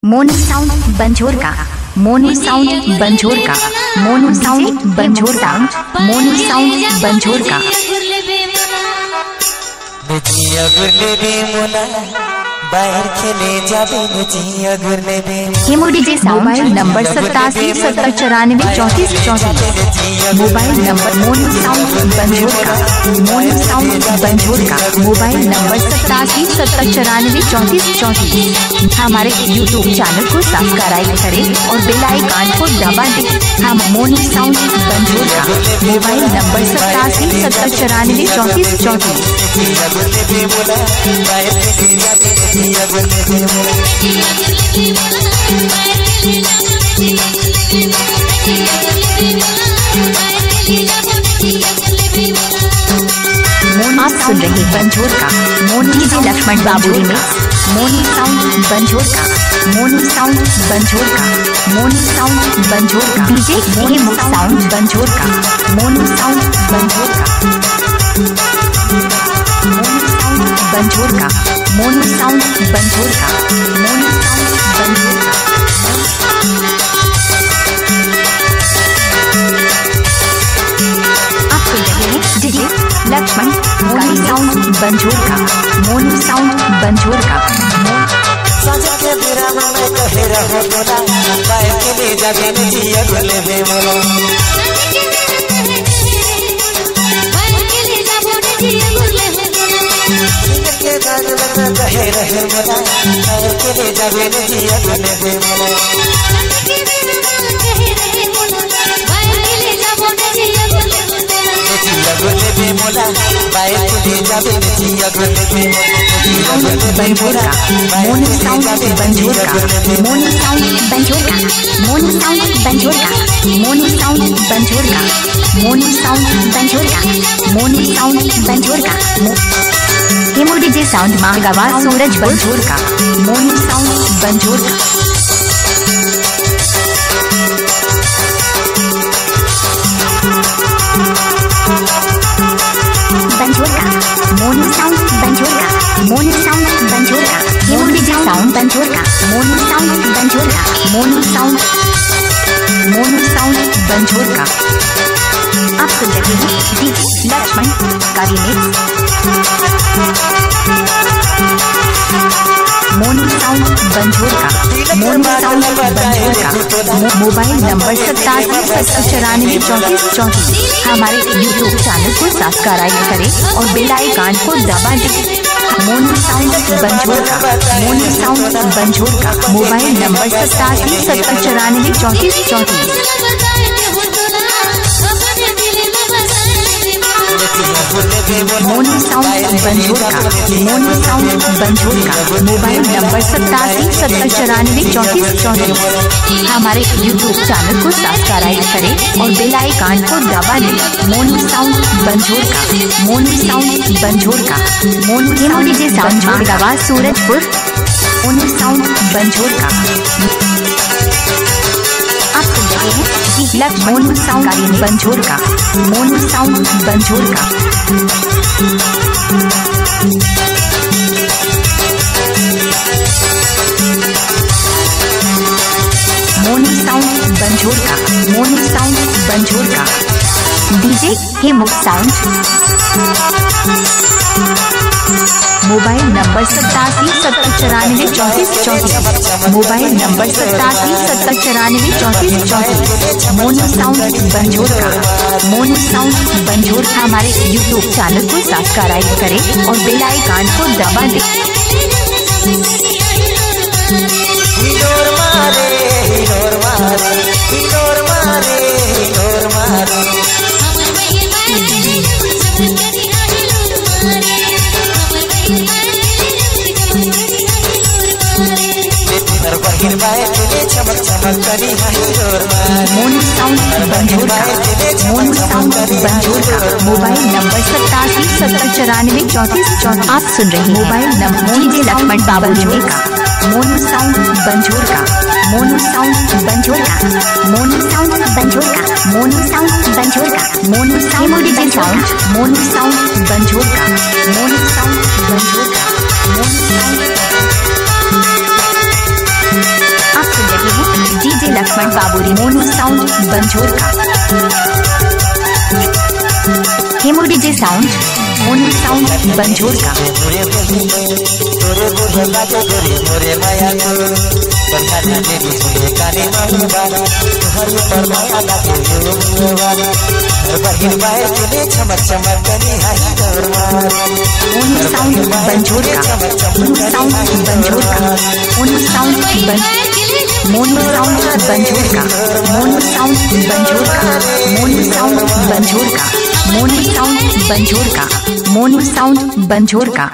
Monu sound Banjor का, Monu sound Banjor का, Monu sound Banjor का, मोनू साउंड बंजोर का। हेमो DJ mobile number 8770943434। Mobile number Monu sound Banjor का, मोनू साउंड बंजोर का। Mobile number 8770943434। हमारे YouTube चैनल को सब्सक्राइब करें और बेल आइकन को दबा दें। हम मोनू साउंड बंजोर का, मोबाइल नंबर 8770943434। आप सुन रहे बंजोर का मोनू डीजे लक्ष्मण बाबू रिमिक्स। मोनू साउंड बंजोर का, मोनू साउंड बंजोर का, मोनू साउंड बंजोर का। डीजे हेमो साउंड बंजोर का, मोनू साउंड बंजोर का, मोनू साउंड बंजोर का, मोनू साउंड बंजोर का, मोनू साउंड बंजोर का। आप सुन रहे हैं डीजे लक्ष्मण मोनू साउंड बंजोर का, मोनू साउंड बंजोर का। बंजोर का मोनू साउंड बंजोर का, मोनू साउंड बंजोर का, मोनू साउंड बंजोर का, मोनू साउंड बंजोर का, मोनू साउंड बंजोर का, मोनू साउंड बंजोर का। हेमो डीजे साउंड मांगावा सूरज बंजोर का, मोनू साउंड बंजोर का। बंजोर का मोनू साउंड बंजोर का, मोनू साउंड बंजोर का। हेमो डीजे साउंड बंजोर का, मोनू साउंड बंजोर का, मोनू साउंड बंजोर का। आप सुन रहे हैं डीजे लक्ष्मण का रिमिक्स। मोनू साउंड बंजोर का, मोनू साउंड बंजोर का। Mobile number 8770943434। हमारे YouTube चैनल को सब्सक्राइब करें और बेल आइकन को दबा दें। मोनू साउंड बंजोर का, मोनू साउंड बंजोर का। Mobile number 8770943434। Monu sound Banjor का, मोनू साउंड बंजोर का। Mobile number 8770943434। हमारे YouTube चैनल को सब्सक्राइब करें और बेल आइकन को दबा दें। मोनू साउंड बंजोर का, मोनू साउंड बंजोर का। हेमो डीजे साउंड मांगावा सूरजपुर, मोनू साउंड बंजोर का। आप सुन रहे हैं मोनू साउंड बंजोर का, मोनू साउंड बंजोर का। मोनू साउंड बंजोर का, मोनू साउंड बंजोर का। डीजे हेमो sound. Mobile number 8770943434। Mobile number 8770943434। Monu sound Banjor का, मोनू साउंड बंजोर। हमारे YouTube चैनल को सब्सक्राइब करें और बेल आइकन को दबा दें। मोनू साउंड बंजोर का, मोनू साउंड बंजोर का। Mobile number 8770943434। आप सुन रहे हैं मोबाइल नंबर डीजे लक्ष्मण बाबू रिमिक्स का। मोनू साउंड बंजोर का, मोनू साउंड बंजोर का, मोनू साउंड बंजोर का, मोनू साउंड बंजोर का। Monu sound DJ sound, Monu sound Banjor का, मोनू साउंड बंजोर का, मोनू साउंड। अमित बाबूरी मोनू साउंड बंजोर का हेमो DJ sound Monu sound Banjor का मोनू साउंड बंजोर का मोनू साउंड बंजोर का मोनू साउंड मोनू साउंड बंजोर का मोनू साउंड बंजोर का मोनू साउंड बंजोर का मोनू साउंड बंजोर का मोनू साउंड बंजोर का।